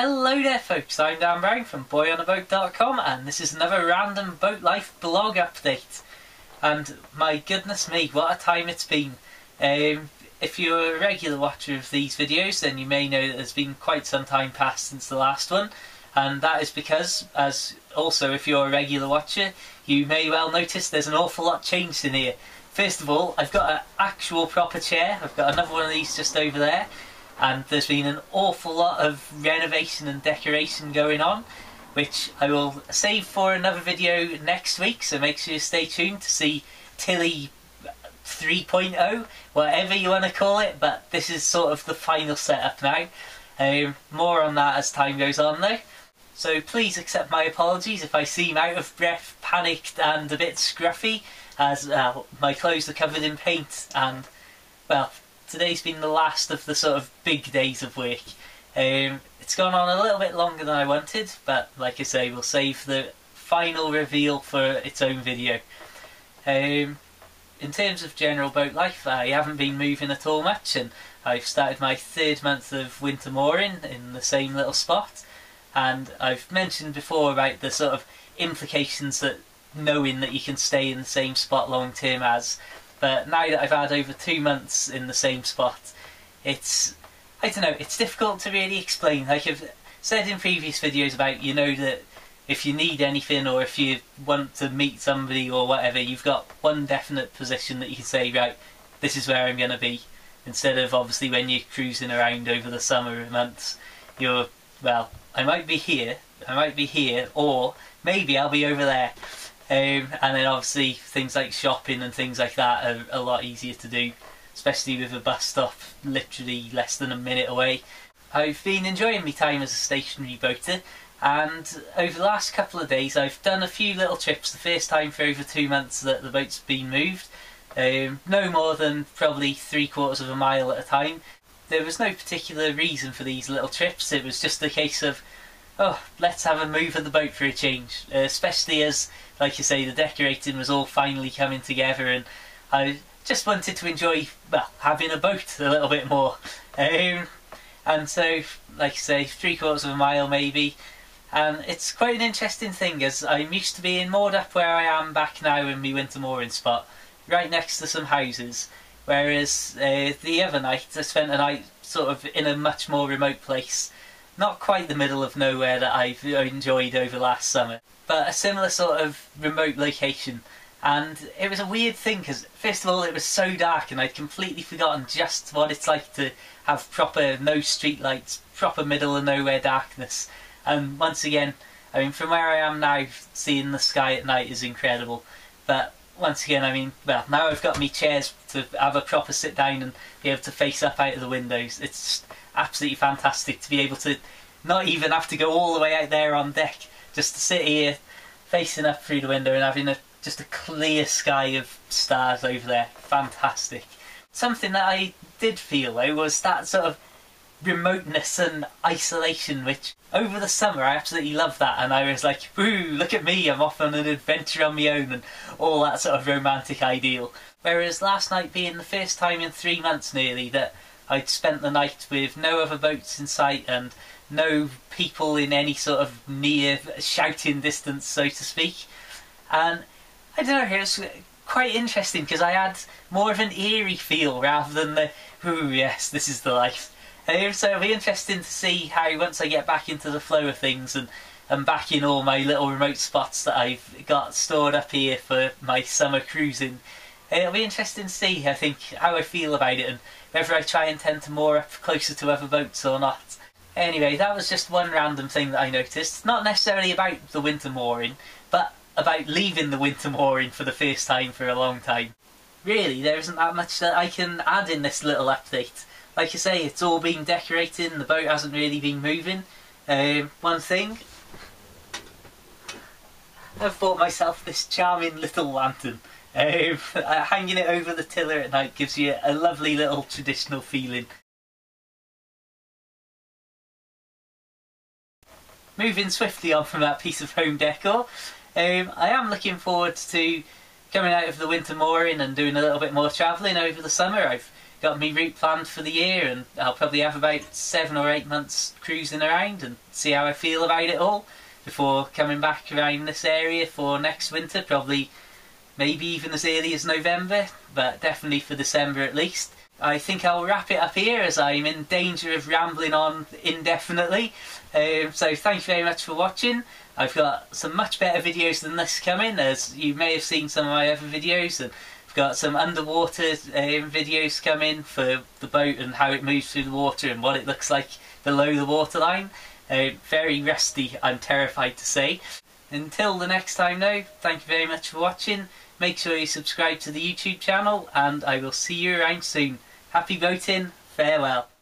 Hello there folks, I'm Dan Brown from boyonaboat.com and this is another random boat life blog update. And my goodness me, what a time it's been. If you're a regular watcher of these videos then you may know that there's been quite some time passed since the last one, and that is because, as also if you're a regular watcher, you may well notice there's an awful lot changed in here. First of all, I've got an actual proper chair. I've got another one of these just over there. And there's been an awful lot of renovation and decoration going on, which I will save for another video next week, so make sure you stay tuned to see Tilly 3.0, whatever you want to call it, but this is sort of the final setup now. More on that as time goes on though. So please accept my apologies if I seem out of breath, panicked and a bit scruffy, as my clothes are covered in paint and, well, today's been the last of the sort of big days of work. It's gone on a little bit longer than I wanted, but like I say, we'll save the final reveal for its own video. In terms of general boat life, I haven't been moving at all much, and I've started my third month of winter mooring in the same little spot. And I've mentioned before about the sort of implications that knowing that you can stay in the same spot long term has. But now that I've had over 2 months in the same spot, it's, I don't know, it's difficult to really explain. Like I've said in previous videos about, you know, that if you need anything or if you want to meet somebody or whatever, you've got one definite position that you can say, right, this is where I'm going to be. Instead of obviously when you're cruising around over the summer months, you're, well, I might be here, or maybe I'll be over there. And then obviously things like shopping and things like that are a lot easier to do, especially with a bus stop literally less than a minute away. I've been enjoying my time as a stationary boater, and over the last couple of days I've done a few little trips, the first time for over 2 months that the boat's been moved. No more than probably 3/4 of a mile at a time. There was no particular reason for these little trips, it was just a case of, oh, let's have a move of the boat for a change, especially as, like you say, the decorating was all finally coming together and I just wanted to enjoy, well, having a boat a little bit more. And so, like I say, 3/4 of a mile maybe, and it's quite an interesting thing as I'm used to being moored up where I am back now in my winter mooring spot, right next to some houses, whereas the other night I spent a night sort of in a much more remote place. Not quite the middle of nowhere that I've enjoyed over last summer, but a similar sort of remote location. And it was a weird thing because, first of all, it was so dark and I'd completely forgotten just what it's like to have proper no street lights, proper middle of nowhere darkness. And once again, I mean, from where I am now, seeing the sky at night is incredible. But once again, I mean, well, now I've got me chairs to have a proper sit down and be able to face up out of the windows. It's just absolutely fantastic to be able to not even have to go all the way out there on deck, just to sit here facing up through the window and having just a clear sky of stars over there. Fantastic. Something that I did feel though was that sort of remoteness and isolation, which over the summer I absolutely loved that, and I was like, woo, look at me, I'm off on an adventure on my own and all that sort of romantic ideal. Whereas last night being the first time in 3 months nearly that I'd spent the night with no other boats in sight and no people in any sort of near shouting distance, so to speak. And I don't know, it was quite interesting because I had more of an eerie feel rather than the, ooh yes, this is the life. So it'll be interesting to see how, once I get back into the flow of things and back in all my little remote spots that I've got stored up here for my summer cruising, it'll be interesting to see, I think, how I feel about it and whether I try and tend to moor up closer to other boats or not. Anyway, that was just one random thing that I noticed, not necessarily about the winter mooring, but about leaving the winter mooring for the first time for a long time. Really, there isn't that much that I can add in this little update. Like I say, it's all been decorating, the boat hasn't really been moving. One thing, I've bought myself this charming little lantern. Hanging it over the tiller at night gives you a lovely little traditional feeling. Moving swiftly on from that piece of home decor, I am looking forward to coming out of the winter mooring and doing a little bit more travelling over the summer. I've got my route planned for the year, and I'll probably have about 7 or 8 months cruising around and see how I feel about it all before coming back around this area for next winter, probably maybe even as early as November, but definitely for December at least. I think I'll wrap it up here as I'm in danger of rambling on indefinitely. So thank you very much for watching. I've got some much better videos than this coming, as you may have seen some of my other videos, and I've got some underwater videos coming for the boat and how it moves through the water and what it looks like below the waterline. Very rusty, I'm terrified to say. Until the next time though, thank you very much for watching. Make sure you subscribe to the YouTube channel, and I will see you around soon. Happy boating, farewell.